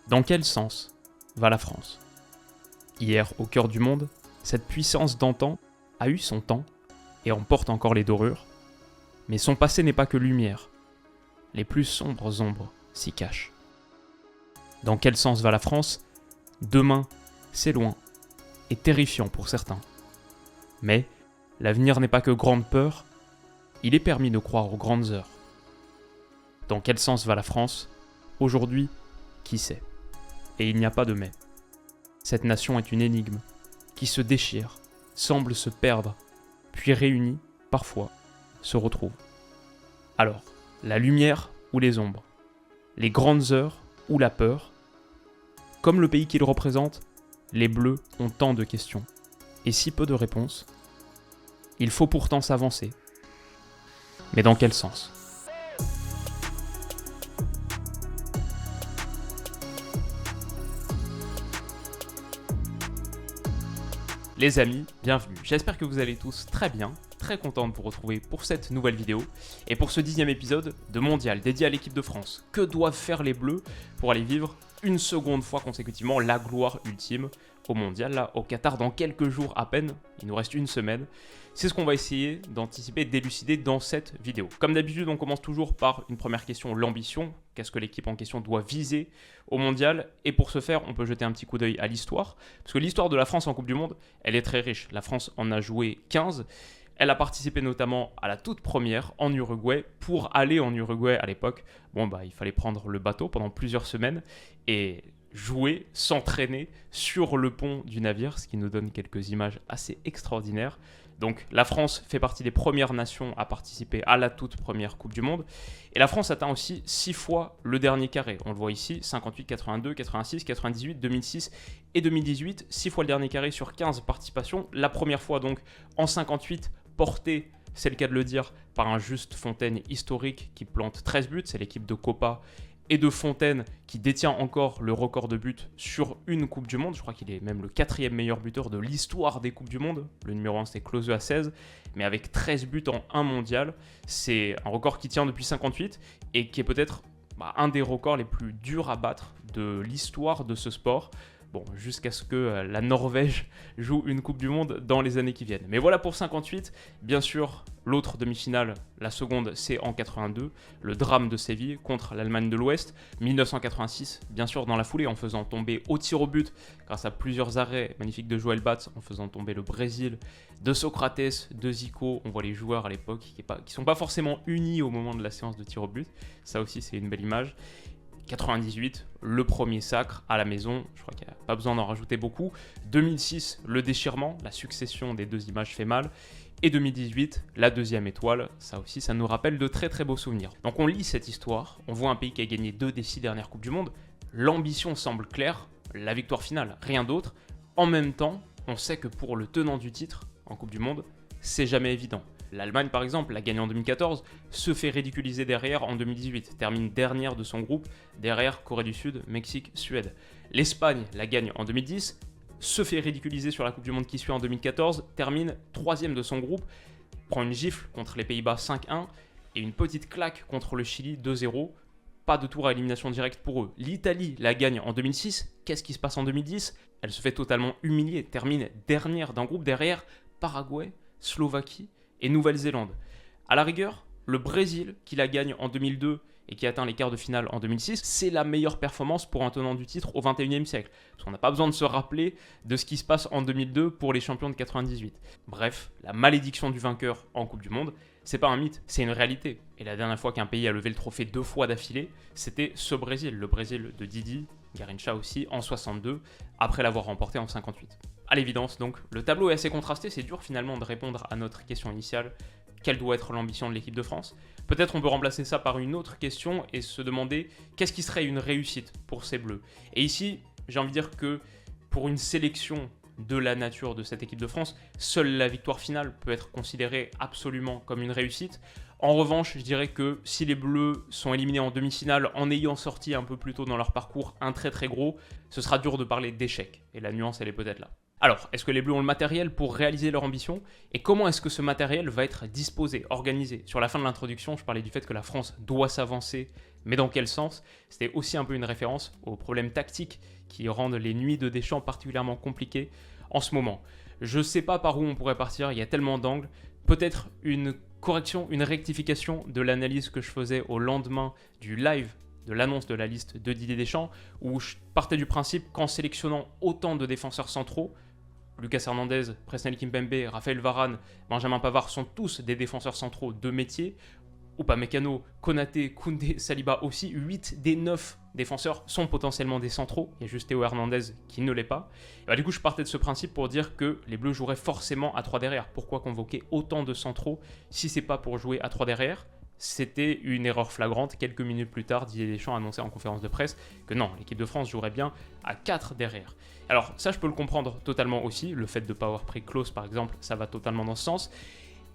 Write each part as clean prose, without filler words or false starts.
Dans quel sens va la France? Hier, au cœur du monde, cette puissance d'antan a eu son temps et en porte encore les dorures. Mais son passé n'est pas que lumière. Les plus sombres ombres s'y cachent. Dans quel sens va la France? Demain, c'est loin et terrifiant pour certains. Mais l'avenir n'est pas que grande peur, il est permis de croire aux grandes heures. Dans quel sens va la France? Aujourd'hui, qui sait? Et il n'y a pas de mais. Cette nation est une énigme, qui se déchire, semble se perdre, puis réunie, parfois, se retrouve. Alors, la lumière ou les ombres? Les grandes heures ou la peur? Comme le pays qu'ils représentent, les Bleus ont tant de questions, et si peu de réponses. Il faut pourtant s'avancer. Mais dans quel sens? Les amis, bienvenue. J'espère que vous allez tous très bien, très content de vous retrouver pour cette nouvelle vidéo et pour ce 10e épisode de Mondial dédié à l'équipe de France. Que doivent faire les Bleus pour aller vivre une seconde fois consécutivement la gloire ultime au Mondial, là, au Qatar, dans quelques jours à peine, il nous reste une semaine. C'est ce qu'on va essayer d'anticiper et d'élucider dans cette vidéo. Comme d'habitude, on commence toujours par une première question, l'ambition. Qu'est-ce que l'équipe en question doit viser au Mondial? Et pour ce faire, on peut jeter un petit coup d'œil à l'histoire. Parce que l'histoire de la France en Coupe du Monde, elle est très riche. La France en a joué 15. Elle a participé notamment à la toute première en Uruguay. Pour aller en Uruguay à l'époque, il fallait prendre le bateau pendant plusieurs semaines et jouer, s'entraîner sur le pont du navire, ce qui nous donne quelques images assez extraordinaires. Donc la France fait partie des premières nations à participer à la toute première Coupe du Monde. Et la France atteint aussi 6 fois le dernier carré. On le voit ici, 58, 82, 86, 98, 2006 et 2018. 6 fois le dernier carré sur 15 participations. La première fois donc en 58, portée, c'est le cas de le dire, par un Just Fontaine historique qui plante 13 buts. C'est l'équipe de Kopa et de Fontaine qui détient encore le record de buts sur une Coupe du Monde. Je crois qu'il est même le 4e meilleur buteur de l'histoire des Coupes du Monde. Le numéro 1 c'était Klose à 16, mais avec 13 buts en un mondial. C'est un record qui tient depuis 58 et qui est peut-être un des records les plus durs à battre de l'histoire de ce sport. Jusqu'à ce que la Norvège joue une Coupe du Monde dans les années qui viennent. Mais voilà pour 58. Bien sûr, l'autre demi-finale, la seconde, c'est en 82, le drame de Séville contre l'Allemagne de l'Ouest. 1986, bien sûr, dans la foulée, en faisant tomber au tir au but, grâce à plusieurs arrêts magnifiques de Joël Batz, en faisant tomber le Brésil, de Socrates, de Zico. On voit les joueurs à l'époque qui ne sont pas forcément unis au moment de la séance de tir au but. Ça aussi, c'est une belle image. 98, le premier sacre à la maison, je crois qu'il n'y a pas besoin d'en rajouter beaucoup. 2006, le déchirement, la succession des deux images fait mal. Et 2018, la deuxième étoile, ça aussi, ça nous rappelle de très très beaux souvenirs. Donc on lit cette histoire, on voit un pays qui a gagné 2 des 6 dernières Coupes du Monde. L'ambition semble claire, la victoire finale, rien d'autre. En même temps, on sait que pour le tenant du titre en Coupe du Monde, c'est jamais évident. L'Allemagne, par exemple, l'a gagné en 2014, se fait ridiculiser derrière en 2018, termine dernière de son groupe, derrière Corée du Sud, Mexique, Suède. L'Espagne la gagne en 2010, se fait ridiculiser sur la Coupe du Monde qui suit en 2014, termine 3e de son groupe, prend une gifle contre les Pays-Bas 5-1 et une petite claque contre le Chili 2-0. Pas de tour à élimination directe pour eux. L'Italie la gagne en 2006, qu'est-ce qui se passe en 2010? Elle se fait totalement humilier, termine dernière d'un groupe derrière Paraguay, Slovaquie et Nouvelle-Zélande. À la rigueur, le Brésil qui la gagne en 2002 et qui atteint les quarts de finale en 2006, c'est la meilleure performance pour un tenant du titre au 21e siècle. Parce qu'on n'a pas besoin de se rappeler de ce qui se passe en 2002 pour les champions de 98. Bref, la malédiction du vainqueur en Coupe du Monde, c'est pas un mythe, c'est une réalité. Et la dernière fois qu'un pays a levé le trophée 2 fois d'affilée, c'était ce Brésil, le Brésil de Didi, Garrincha aussi, en 62, après l'avoir remporté en 58. À l'évidence donc, le tableau est assez contrasté, c'est dur finalement de répondre à notre question initiale. Quelle doit être l'ambition de l'équipe de France? Peut-être on peut remplacer ça par une autre question et se demander qu'est-ce qui serait une réussite pour ces Bleus. Et ici, j'ai envie de dire que pour une sélection de la nature de cette équipe de France, seule la victoire finale peut être considérée absolument comme une réussite. En revanche, je dirais que si les Bleus sont éliminés en demi-finale en ayant sorti un peu plus tôt dans leur parcours un très très gros, ce sera dur de parler d'échec. Et la nuance, elle est peut-être là. Alors, est-ce que les Bleus ont le matériel pour réaliser leur ambition? Et comment est-ce que ce matériel va être disposé, organisé? Sur la fin de l'introduction, je parlais du fait que la France doit s'avancer, mais dans quel sens? C'était aussi un peu une référence aux problèmes tactiques qui rendent les nuits de Deschamps particulièrement compliquées en ce moment. Je ne sais pas par où on pourrait partir, il y a tellement d'angles. Peut-être une correction, une rectification de l'analyse que je faisais au lendemain du live de l'annonce de la liste de Didier Deschamps, où je partais du principe qu'en sélectionnant autant de défenseurs centraux, Lucas Hernandez, Presnel Kimpembe, Raphaël Varane, Benjamin Pavard sont tous des défenseurs centraux de métier. Upamecano, Konaté, Koundé, Saliba aussi, 8 des 9 défenseurs sont potentiellement des centraux. Il y a juste Théo Hernandez qui ne l'est pas. Et du coup, je partais de ce principe pour dire que les Bleus joueraient forcément à 3 derrière. Pourquoi convoquer autant de centraux si c'est pas pour jouer à 3 derrière? C'était une erreur flagrante. Quelques minutes plus tard, Didier Deschamps annonçait en conférence de presse que non, l'équipe de France jouerait bien à 4 derrière. Alors ça, je peux le comprendre totalement aussi. Le fait de ne pas avoir pris Klose, par exemple, ça va totalement dans ce sens.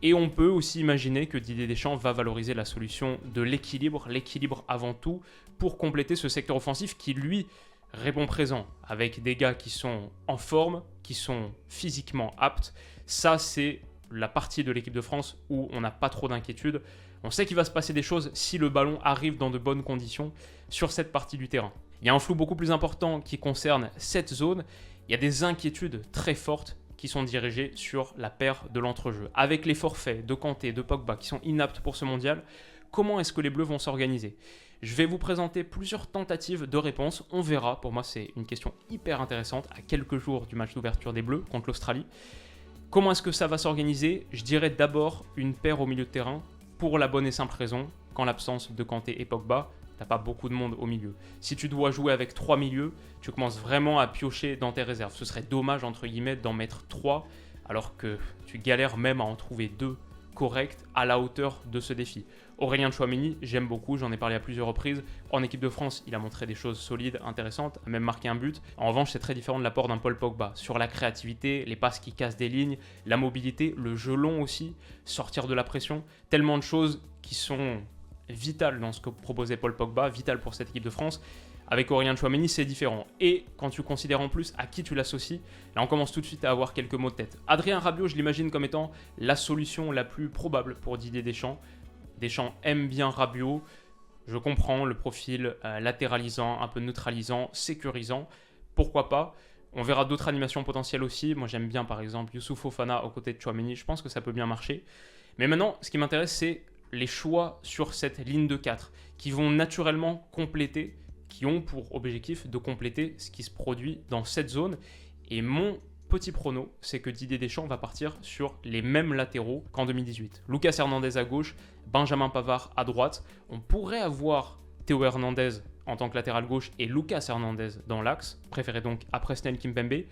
Et on peut aussi imaginer que Didier Deschamps va valoriser la solution de l'équilibre avant tout, pour compléter ce secteur offensif qui, lui, répond présent, avec des gars qui sont en forme, qui sont physiquement aptes. Ça, c'est la partie de l'équipe de France où on n'a pas trop d'inquiétude. On sait qu'il va se passer des choses si le ballon arrive dans de bonnes conditions sur cette partie du terrain. Il y a un flou beaucoup plus important qui concerne cette zone. Il y a des inquiétudes très fortes qui sont dirigées sur la paire de l'entrejeu. Avec les forfaits de Kanté, de Pogba qui sont inaptes pour ce mondial, comment est-ce que les Bleus vont s'organiser? Je vais vous présenter plusieurs tentatives de réponse. On verra. Pour moi, c'est une question hyper intéressante à quelques jours du match d'ouverture des Bleus contre l'Australie. Comment est-ce que ça va s'organiser? Je dirais d'abord une paire au milieu de terrain pour la bonne et simple raison qu'en l'absence de Kanté et Pogba, t'as pas beaucoup de monde au milieu. Si tu dois jouer avec 3 milieux, tu commences vraiment à piocher dans tes réserves. Ce serait dommage, entre guillemets, d'en mettre 3, alors que tu galères même à en trouver 2 corrects à la hauteur de ce défi. Aurélien Tchouaméni, j'aime beaucoup, j'en ai parlé à plusieurs reprises. En équipe de France, il a montré des choses solides, intéressantes, a même marqué un but. En revanche, c'est très différent de l'apport d'un Paul Pogba. Sur la créativité, les passes qui cassent des lignes, la mobilité, le jeu long aussi, sortir de la pression. Tellement de choses qui sont vitales dans ce que proposait Paul Pogba, vitales pour cette équipe de France. Avec Aurélien Tchouaméni, c'est différent. Et quand tu considères en plus à qui tu l'associes, là on commence tout de suite à avoir quelques mots de tête. Adrien Rabiot, je l'imagine comme étant la solution la plus probable pour Didier Deschamps. Deschamps aime bien Rabiot. Je comprends le profil latéralisant, un peu neutralisant, sécurisant. Pourquoi pas? On verra d'autres animations potentielles aussi. Moi j'aime bien par exemple Youssouf Fofana aux côtés de Tchouaméni. Je pense que ça peut bien marcher. Mais maintenant, ce qui m'intéresse, c'est les choix sur cette ligne de 4 qui vont naturellement compléter, qui ont pour objectif de compléter ce qui se produit dans cette zone. Et mon petit prono, c'est que Didier Deschamps va partir sur les mêmes latéraux qu'en 2018. Lucas Hernandez à gauche, Benjamin Pavard à droite. On pourrait avoir Théo Hernandez en tant que latéral gauche et Lucas Hernandez dans l'axe, préféré donc à Presnel Kimpembe.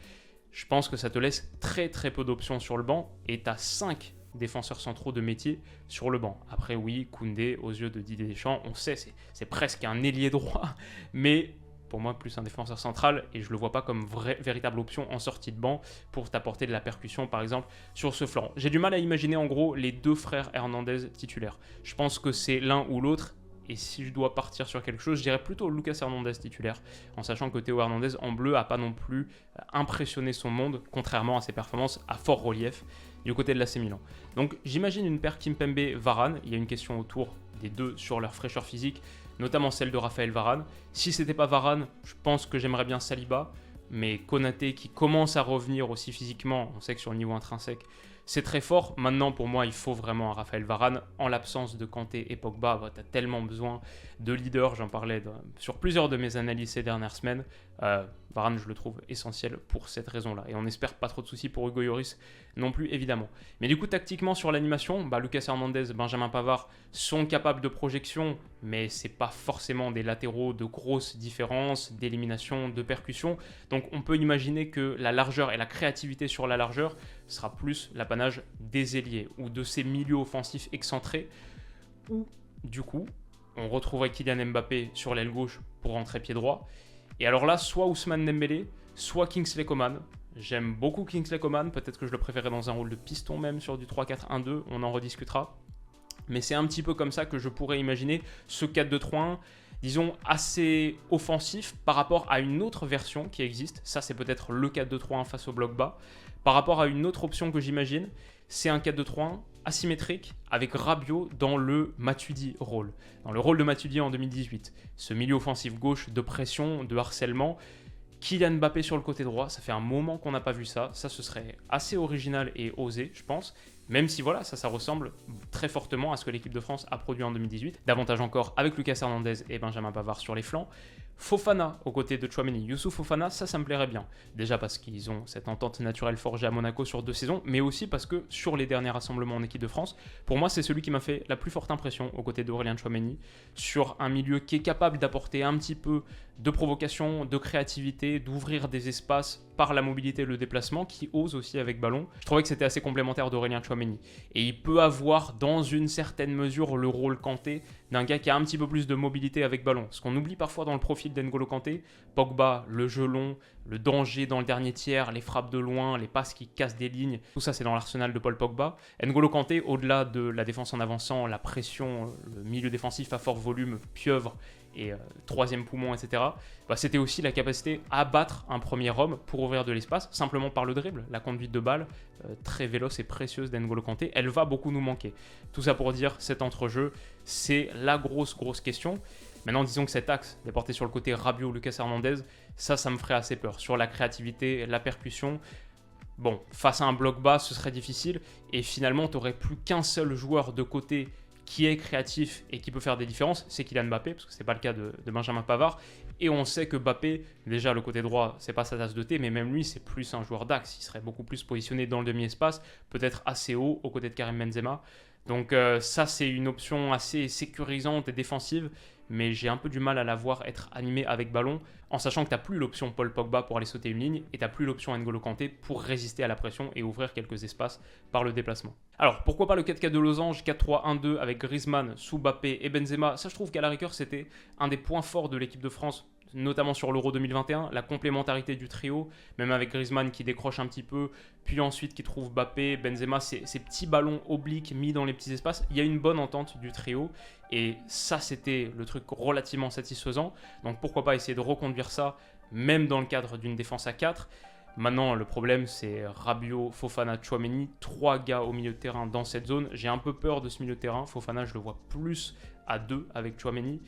Je pense que ça te laisse très très peu d'options sur le banc et tu as 5 défenseurs centraux de métier sur le banc. Après oui, Koundé, aux yeux de Didier Deschamps, on sait, c'est presque un ailier droit, mais pour moi plus un défenseur central et je ne le vois pas comme véritable option en sortie de banc pour t'apporter de la percussion par exemple sur ce flanc. J'ai du mal à imaginer en gros les deux frères Hernandez titulaires. Je pense que c'est l'un ou l'autre. Et si je dois partir sur quelque chose, je dirais plutôt Lucas Hernandez titulaire, en sachant que Théo Hernandez en bleu n'a pas non plus impressionné son monde, contrairement à ses performances à fort relief du côté de l'AC Milan. Donc j'imagine une paire Kimpembe-Varane. Il y a une question autour des deux sur leur fraîcheur physique, notamment celle de Raphaël Varane. Si c'était pas Varane, je pense que j'aimerais bien Saliba, mais Konaté qui commence à revenir aussi physiquement, on sait que sur le niveau intrinsèque, c'est très fort. Maintenant, pour moi, il faut vraiment un Raphaël Varane. En l'absence de Kanté et Pogba, tu as tellement besoin de leaders. J'en parlais sur plusieurs de mes analyses ces dernières semaines. Varane, je le trouve essentiel pour cette raison-là. Et on espère pas trop de soucis pour Hugo Lloris non plus, évidemment. Mais du coup, tactiquement, sur l'animation, Lucas Hernandez, Benjamin Pavard sont capables de projection, mais c'est pas forcément des latéraux de grosses différences, d'élimination, de percussion. Donc on peut imaginer que la largeur et la créativité sur la largeur sera plus l'apanage des ailiers ou de ces milieux offensifs excentrés, ou du coup, on retrouverait Kylian Mbappé sur l'aile gauche pour rentrer pied droit. Et alors là, soit Ousmane Dembélé, soit Kingsley Coman. J'aime beaucoup Kingsley Coman, peut-être que je le préférais dans un rôle de piston même sur du 3-4-1-2, on en rediscutera. Mais c'est un petit peu comme ça que je pourrais imaginer ce 4-2-3-1. disons, assez offensif par rapport à une autre version qui existe. Ça, c'est peut-être le 4-2-3-1 face au bloc bas. Par rapport à une autre option que j'imagine, c'est un 4-2-3-1 asymétrique avec Rabiot dans le Matuidi rôle. Dans le rôle de Matuidi en 2018. Ce milieu offensif gauche de pression, de harcèlement. Kylian Mbappé sur le côté droit, ça fait un moment qu'on n'a pas vu ça. Ça, ce serait assez original et osé, je pense. Même si voilà, ça ressemble très fortement à ce que l'équipe de France a produit en 2018. Davantage encore avec Lucas Hernandez et Benjamin Pavard sur les flancs. Fofana aux côtés de Tchouaméni. Youssouf Fofana, ça me plairait bien. Déjà parce qu'ils ont cette entente naturelle forgée à Monaco sur 2 saisons, mais aussi parce que sur les derniers rassemblements en équipe de France, pour moi, c'est celui qui m'a fait la plus forte impression aux côtés d'Aurélien Tchouaméni, sur un milieu qui est capable d'apporter un petit peu de provocation, de créativité, d'ouvrir des espaces par la mobilité et le déplacement, qui ose aussi avec ballon. Je trouvais que c'était assez complémentaire d'Aurélien Tchouaméni. Et il peut avoir, dans une certaine mesure, le rôle Kanté d'un gars qui a un petit peu plus de mobilité avec ballon. Ce qu'on oublie parfois dans le profil d'N'Golo Kanté, Pogba, le jeu long, le danger dans le dernier tiers, les frappes de loin, les passes qui cassent des lignes, tout ça c'est dans l'arsenal de Paul Pogba. N'Golo Kanté, au-delà de la défense en avançant, la pression, le milieu défensif à fort volume, pieuvre et troisième poumon, etc., c'était aussi la capacité à battre un premier homme pour ouvrir de l'espace, simplement par le dribble. La conduite de balle, très véloce et précieuse d'N'Golo Kanté, elle va beaucoup nous manquer. Tout ça pour dire, cet entrejeu, c'est la grosse question. Maintenant, disons que cet axe déporté sur le côté Rabiot-Lucas Hernandez, ça me ferait assez peur. Sur la créativité, la percussion, bon, face à un bloc bas, ce serait difficile. Et finalement, tu n'aurais plus qu'un seul joueur de côté qui est créatif et qui peut faire des différences, c'est Kylian Mbappé, parce que ce n'est pas le cas de Benjamin Pavard. Et on sait que Mbappé, déjà le côté droit, c'est pas sa tasse de thé, mais même lui, c'est plus un joueur d'axe. Il serait beaucoup plus positionné dans le demi-espace, peut-être assez haut, aux côtés de Karim Benzema. Donc ça, c'est une option assez sécurisante et défensive, mais j'ai un peu du mal à la voir être animée avec ballon, en sachant que tu n'as plus l'option Paul Pogba pour aller sauter une ligne, et tu n'as plus l'option N'Golo Kanté pour résister à la pression et ouvrir quelques espaces par le déplacement. Alors, pourquoi pas le 4-4 de losange, 4-3-1-2 avec Griezmann, Mbappé et Benzema. Ça, je trouve qu'à la rigueur, c'était un des points forts de l'équipe de France, notamment sur l'Euro 2021, la complémentarité du trio, même avec Griezmann qui décroche un petit peu, puis ensuite qui trouve Mbappé, Benzema, ces petits ballons obliques mis dans les petits espaces. Il y a une bonne entente du trio, et ça, c'était le truc relativement satisfaisant. Donc pourquoi pas essayer de reconduire ça, même dans le cadre d'une défense à 4. Maintenant, le problème, c'est Rabiot, Fofana, Tchouaméni, 3 gars au milieu de terrain dans cette zone. J'ai un peu peur de ce milieu de terrain. Fofana, je le vois plus à 2 avec Tchouaméni.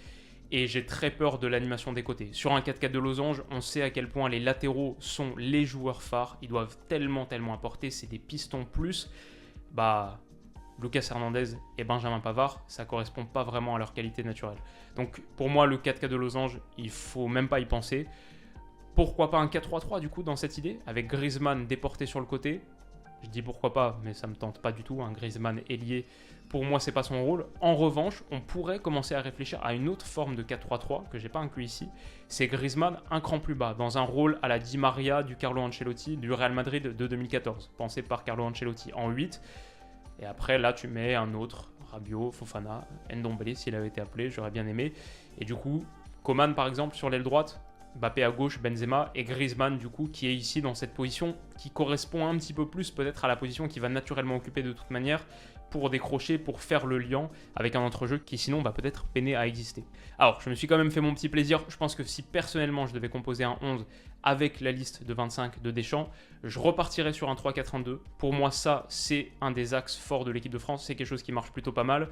Et j'ai très peur de l'animation des côtés. Sur un 4-4 de losange, on sait à quel point les latéraux sont les joueurs phares. Ils doivent tellement apporter. C'est des pistons plus. Lucas Hernandez et Benjamin Pavard, ça ne correspond pas vraiment à leur qualité naturelle. Donc pour moi, le 4-4 de losange, il ne faut même pas y penser. Pourquoi pas un 4-3-3 du coup dans cette idée, avec Griezmann déporté sur le côté. Je dis pourquoi pas, mais ça me tente pas du tout. Un Griezmann ailier, pour moi, c'est pas son rôle. En revanche, on pourrait commencer à réfléchir à une autre forme de 4-3-3 que j'ai pas inclus ici. C'est Griezmann un cran plus bas, dans un rôle à la Di Maria du Carlo Ancelotti du Real Madrid de 2014, pensé par Carlo Ancelotti en 8. Et après, là, tu mets un autre, Rabiot, Fofana, Ndombele, s'il avait été appelé, j'aurais bien aimé. Et du coup, Coman, par exemple, sur l'aile droite, Mbappé à gauche, Benzema, et Griezmann, du coup, qui est ici dans cette position qui correspond un petit peu plus peut-être à la position qu'il va naturellement occuper de toute manière pour décrocher, pour faire le lien avec un entrejeu qui sinon va peut-être peiner à exister. Alors, je me suis quand même fait mon petit plaisir. Je pense que si personnellement je devais composer un 11 avec la liste de 25 de Deschamps, je repartirais sur un 3-4-1-2. Pour moi, ça, c'est un des axes forts de l'équipe de France. C'est quelque chose qui marche plutôt pas mal.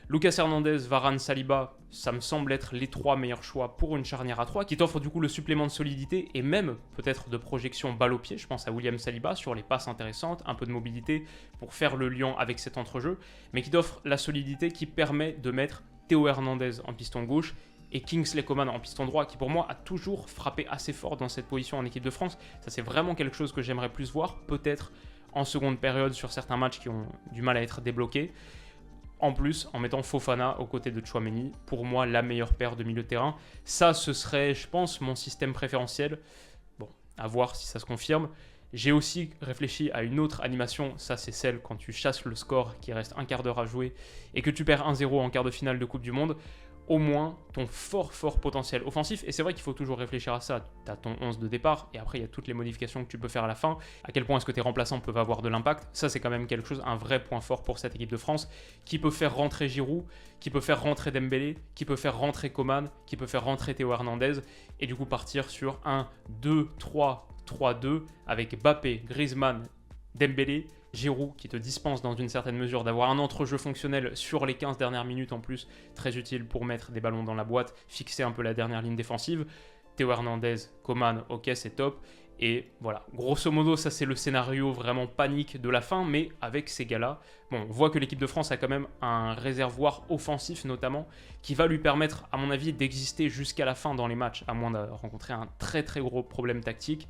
Lucas Hernandez, Varane, Saliba, ça me semble être les 3 meilleurs choix pour une charnière à 3 qui t'offre du coup le supplément de solidité et même peut-être de projection balle au pied. Je pense à William Saliba sur les passes intéressantes, un peu de mobilité pour faire le lien avec cet entrejeu, mais qui t'offre la solidité qui permet de mettre Théo Hernandez en piston gauche et Kingsley Coman en piston droit, qui pour moi a toujours frappé assez fort dans cette position en équipe de France. Ça, c'est vraiment quelque chose que j'aimerais plus voir, peut-être en seconde période sur certains matchs qui ont du mal à être débloqués. En plus, en mettant Fofana aux côtés de Tchouaméni, pour moi, la meilleure paire de milieu de terrain. Ça, ce serait, je pense, mon système préférentiel. Bon, à voir si ça se confirme. J'ai aussi réfléchi à une autre animation, ça c'est celle quand tu chasses le score, qu'il reste un quart d'heure à jouer, et que tu perds 1-0 en quart de finale de Coupe du Monde. au moins ton fort potentiel offensif. Et c'est vrai qu'il faut toujours réfléchir à ça. Tu as ton 11 de départ et après il y a toutes les modifications que tu peux faire à la fin. À quel point est-ce que tes remplaçants peuvent avoir de l'impact? Ça, c'est quand même quelque chose, un vrai point fort pour cette équipe de France, qui peut faire rentrer Giroud, qui peut faire rentrer Dembélé, qui peut faire rentrer Coman, qui peut faire rentrer Théo Hernandez, et du coup partir sur un 2-3-3-2 avec Mbappé, Griezmann, Dembélé, Giroud qui te dispense dans une certaine mesure d'avoir un entrejeu fonctionnel sur les 15 dernières minutes en plus, très utile pour mettre des ballons dans la boîte, fixer un peu la dernière ligne défensive. Théo Hernandez, Coman, ok, c'est top. Et voilà, grosso modo, ça c'est le scénario vraiment panique de la fin, mais avec ces gars-là, bon, on voit que l'équipe de France a quand même un réservoir offensif notamment, qui va lui permettre, à mon avis, d'exister jusqu'à la fin dans les matchs, à moins de rencontrer un très gros problème tactique.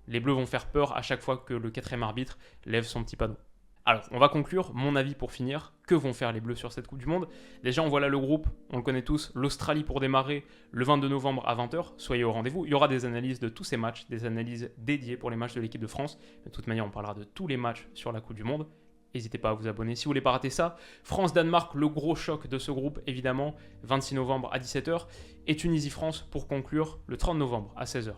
Les Bleus vont faire peur à chaque fois que le 4e arbitre lève son petit panneau. Alors, on va conclure, mon avis pour finir. Que vont faire les Bleus sur cette Coupe du Monde? Déjà, on voit là le groupe, on le connaît tous, l'Australie pour démarrer le 22 novembre à 20h. Soyez au rendez-vous. Il y aura des analyses de tous ces matchs, des analyses dédiées pour les matchs de l'équipe de France. De toute manière, on parlera de tous les matchs sur la Coupe du Monde. N'hésitez pas à vous abonner si vous voulez pas rater ça. France-Danemark, le gros choc de ce groupe, évidemment, 26 novembre à 17h. Et Tunisie-France pour conclure le 30 novembre à 16h.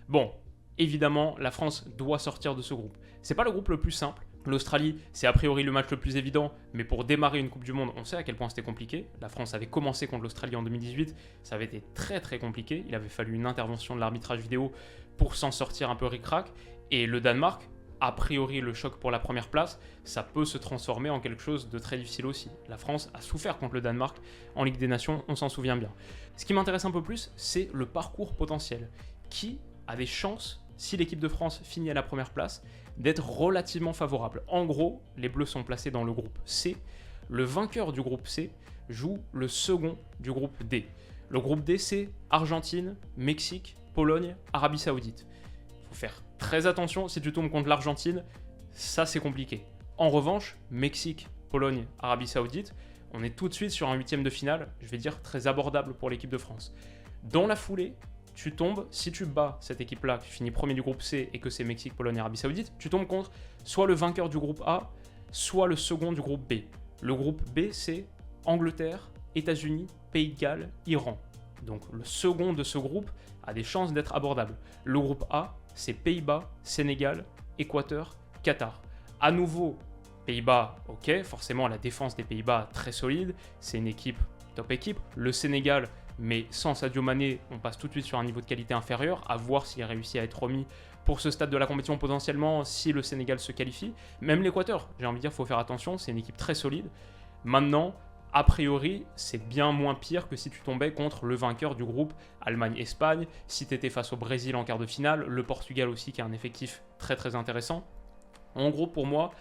Bon, évidemment, la France doit sortir de ce groupe. C'est pas le groupe le plus simple. L'Australie, c'est a priori le match le plus évident, mais pour démarrer une Coupe du Monde, on sait à quel point c'était compliqué. La France avait commencé contre l'Australie en 2018, ça avait été très compliqué. Il avait fallu une intervention de l'arbitrage vidéo pour s'en sortir un peu ric-rac. Et le Danemark, a priori le choc pour la première place, ça peut se transformer en quelque chose de très difficile aussi. La France a souffert contre le Danemark en Ligue des Nations, on s'en souvient bien. Ce qui m'intéresse un peu plus, c'est le parcours potentiel. Qui a des chances, si l'équipe de France finit à la première place, d'être relativement favorable. En gros, les Bleus sont placés dans le groupe C. Le vainqueur du groupe C joue le second du groupe D. Le groupe D, c'est Argentine, Mexique, Pologne, Arabie Saoudite. Il faut faire très attention, si tu tombes contre l'Argentine, ça c'est compliqué. En revanche, Mexique, Pologne, Arabie Saoudite, on est tout de suite sur un 8e de finale, je vais dire très abordable pour l'équipe de France. Dans la foulée, tu tombes, si tu bats cette équipe-là, tu finis premier du groupe C et que c'est Mexique, Pologne et Arabie Saoudite, tu tombes contre soit le vainqueur du groupe A, soit le second du groupe B. Le groupe B, c'est Angleterre, États-Unis, Pays de Galles, Iran. Donc le second de ce groupe a des chances d'être abordable. Le groupe A, c'est Pays-Bas, Sénégal, Équateur, Qatar. À nouveau, Pays-Bas, ok, forcément la défense des Pays-Bas très solide, c'est une équipe, top équipe. Le Sénégal, mais sans Sadio Mané, on passe tout de suite sur un niveau de qualité inférieur, à voir s'il réussit à être remis pour ce stade de la compétition potentiellement, si le Sénégal se qualifie. Même l'Équateur, j'ai envie de dire, il faut faire attention, c'est une équipe très solide. Maintenant, a priori, c'est bien moins pire que si tu tombais contre le vainqueur du groupe Allemagne-Espagne, si tu étais face au Brésil en quart de finale, le Portugal aussi qui a un effectif très intéressant. En gros, pour moi,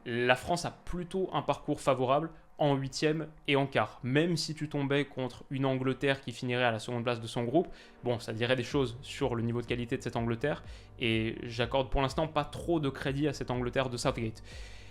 la France a plutôt un parcours favorable en 8e et en quart. Même si tu tombais contre une Angleterre qui finirait à la seconde place de son groupe, bon, ça dirait des choses sur le niveau de qualité de cette Angleterre, et j'accorde pour l'instant pas trop de crédit à cette Angleterre de Southgate.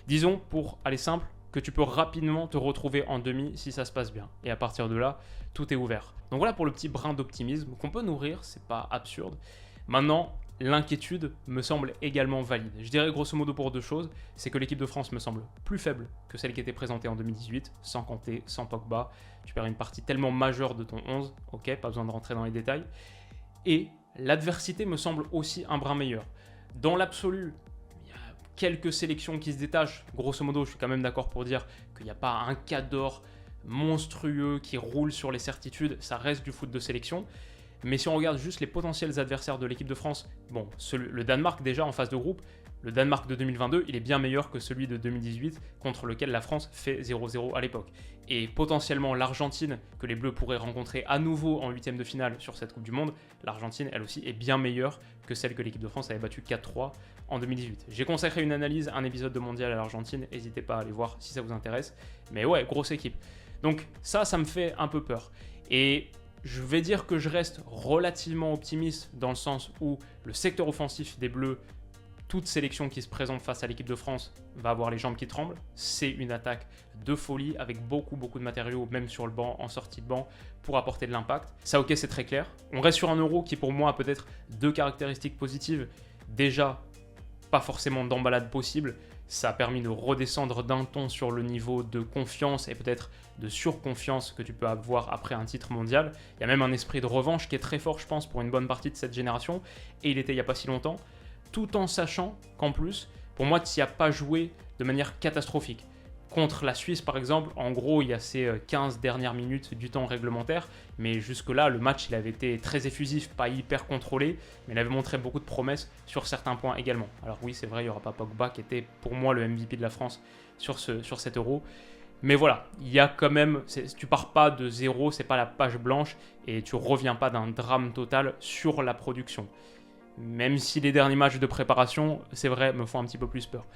Disons, pour aller simple, que tu peux rapidement te retrouver en demi si ça se passe bien. Et à partir de là, tout est ouvert. Donc voilà pour le petit brin d'optimisme qu'on peut nourrir, c'est pas absurde. Maintenant, l'inquiétude me semble également valide. Je dirais grosso modo pour deux choses, c'est que l'équipe de France me semble plus faible que celle qui était présentée en 2018, sans Kanté, sans Pogba. Tu perds une partie tellement majeure de ton 11, ok, pas besoin de rentrer dans les détails. Et l'adversité me semble aussi un brin meilleur. Dans l'absolu, il y a quelques sélections qui se détachent. Grosso modo, je suis quand même d'accord pour dire qu'il n'y a pas un cadre monstrueux qui roule sur les certitudes, ça reste du foot de sélection. Mais si on regarde juste les potentiels adversaires de l'équipe de France, bon, le Danemark déjà en phase de groupe, le Danemark de 2022, il est bien meilleur que celui de 2018 contre lequel la France fait 0-0 à l'époque. Et potentiellement l'Argentine, que les Bleus pourraient rencontrer à nouveau en 8e de finale sur cette Coupe du Monde, l'Argentine elle aussi est bien meilleure que celle que l'équipe de France avait battue 4-3 en 2018. J'ai consacré une analyse, un épisode de Mondial à l'Argentine, n'hésitez pas à aller voir si ça vous intéresse. Mais ouais, grosse équipe. Donc ça me fait un peu peur. Et je vais dire que je reste relativement optimiste dans le sens où le secteur offensif des Bleus, toute sélection qui se présente face à l'équipe de France va avoir les jambes qui tremblent. C'est une attaque de folie avec beaucoup de matériaux, même sur le banc, en sortie de banc, pour apporter de l'impact. Ça, ok, c'est très clair. On reste sur un Euro qui, pour moi, a peut-être deux caractéristiques positives. Déjà, pas forcément d'emballade possible. Ça a permis de redescendre d'un ton sur le niveau de confiance et peut-être de surconfiance que tu peux avoir après un titre mondial. Il y a même un esprit de revanche qui est très fort, je pense, pour une bonne partie de cette génération. Et il était il n'y a pas si longtemps, tout en sachant qu'en plus, pour moi, tu n'y as pas joué de manière catastrophique. Contre la Suisse, par exemple, en gros, il y a ces 15 dernières minutes du temps réglementaire, mais jusque-là, le match, il avait été très effusif, pas hyper contrôlé, mais il avait montré beaucoup de promesses sur certains points également. Alors oui, c'est vrai, il n'y aura pas Pogba qui était pour moi le MVP de la France sur cet Euro, mais voilà, il y a quand même, tu pars pas de zéro, c'est pas la page blanche, et tu reviens pas d'un drame total sur la production. Même si les derniers matchs de préparation, c'est vrai, me font un petit peu plus peur.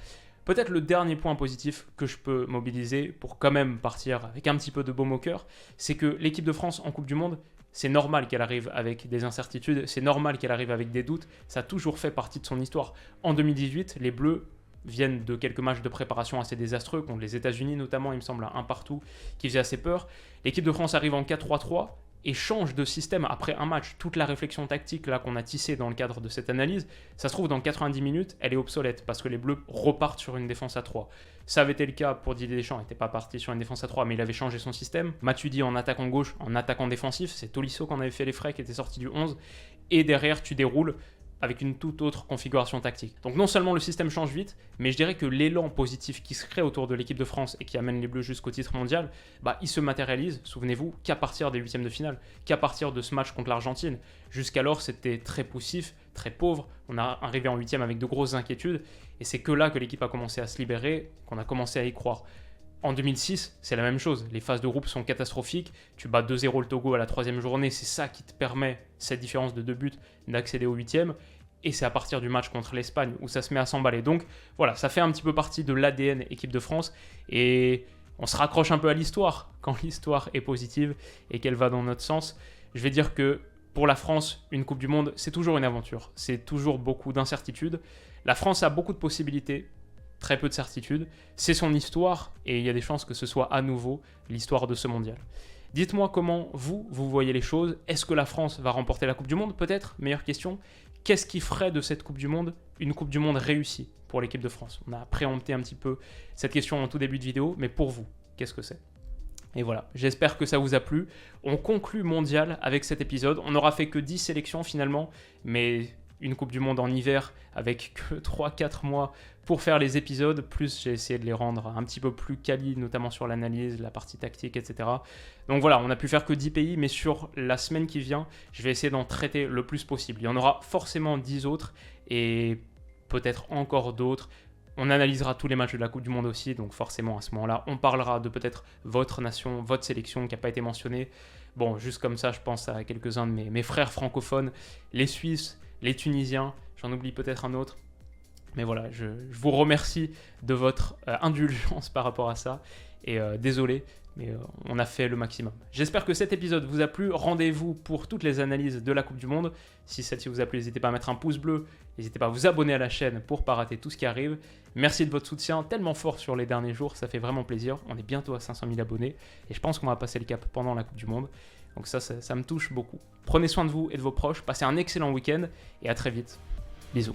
Peut-être le dernier point positif que je peux mobiliser pour quand même partir avec un petit peu de baume au cœur, c'est que l'équipe de France en Coupe du Monde, c'est normal qu'elle arrive avec des incertitudes, c'est normal qu'elle arrive avec des doutes, ça a toujours fait partie de son histoire. En 2018, les Bleus viennent de quelques matchs de préparation assez désastreux, contre les États-Unis notamment, il me semble, un partout, qui faisait assez peur. L'équipe de France arrive en 4-3-3, et change de système après un match. Toute la réflexion tactique là qu'on a tissée dans le cadre de cette analyse, ça se trouve dans 90 minutes, elle est obsolète parce que les Bleus repartent sur une défense à 3. Ça avait été le cas pour Didier Deschamps, il n'était pas parti sur une défense à 3, mais il avait changé son système. Matuidi en attaquant gauche, en attaquant défensif, c'est Tolisso qu'on avait fait les frais qui était sorti du 11, et derrière tu déroules avec une toute autre configuration tactique. Donc non seulement le système change vite, mais je dirais que l'élan positif qui se crée autour de l'équipe de France et qui amène les Bleus jusqu'au titre mondial, il se matérialise, souvenez-vous, qu'à partir des huitièmes de finale, qu'à partir de ce match contre l'Argentine. Jusqu'alors, c'était très poussif, très pauvre, on a arrivé en huitième avec de grosses inquiétudes, et c'est que là que l'équipe a commencé à se libérer, qu'on a commencé à y croire. En 2006, c'est la même chose. Les phases de groupe sont catastrophiques. Tu bats 2-0 le Togo à la 3e journée. C'est ça qui te permet, cette différence de 2 buts, d'accéder au 8e. Et c'est à partir du match contre l'Espagne où ça se met à s'emballer. Donc voilà, ça fait un petit peu partie de l'ADN équipe de France. Et on se raccroche un peu à l'histoire quand l'histoire est positive et qu'elle va dans notre sens. Je vais dire que pour la France, une Coupe du Monde, c'est toujours une aventure. C'est toujours beaucoup d'incertitudes. La France a beaucoup de possibilités. Très peu de certitude, c'est son histoire et il y a des chances que ce soit à nouveau l'histoire de ce mondial. Dites-moi comment vous voyez les choses. Est-ce que la France va remporter la Coupe du Monde? Peut-être, meilleure question. Qu'est-ce qui ferait de cette Coupe du Monde une Coupe du Monde réussie pour l'équipe de France? On a préempté un petit peu cette question en tout début de vidéo, mais pour vous, qu'est-ce que c'est? Et voilà, j'espère que ça vous a plu. On conclut mondial avec cet épisode. On n'aura fait que 10 sélections finalement, mais une Coupe du Monde en hiver avec que 3-4 mois pour faire les épisodes, plus j'ai essayé de les rendre un petit peu plus quali, notamment sur l'analyse, la partie tactique, etc. Donc voilà, on n'a pu faire que 10 pays, mais sur la semaine qui vient, je vais essayer d'en traiter le plus possible. Il y en aura forcément 10 autres, et peut-être encore d'autres. On analysera tous les matchs de la Coupe du Monde aussi, donc forcément à ce moment-là, on parlera de peut-être votre nation, votre sélection qui n'a pas été mentionnée. Bon, juste comme ça, je pense à quelques-uns de mes frères francophones, les Suisses, les Tunisiens, j'en oublie peut-être un autre. Mais voilà, je vous remercie de votre indulgence par rapport à ça. Et désolé, mais on a fait le maximum. J'espère que cet épisode vous a plu. Rendez-vous pour toutes les analyses de la Coupe du Monde. Si celle-ci vous a plu, n'hésitez pas à mettre un pouce bleu. N'hésitez pas à vous abonner à la chaîne pour ne pas rater tout ce qui arrive. Merci de votre soutien tellement fort sur les derniers jours. Ça fait vraiment plaisir. On est bientôt à 500 000 abonnés. Et je pense qu'on va passer le cap pendant la Coupe du Monde. Donc ça me touche beaucoup. Prenez soin de vous et de vos proches. Passez un excellent week-end. Et à très vite. Bisous.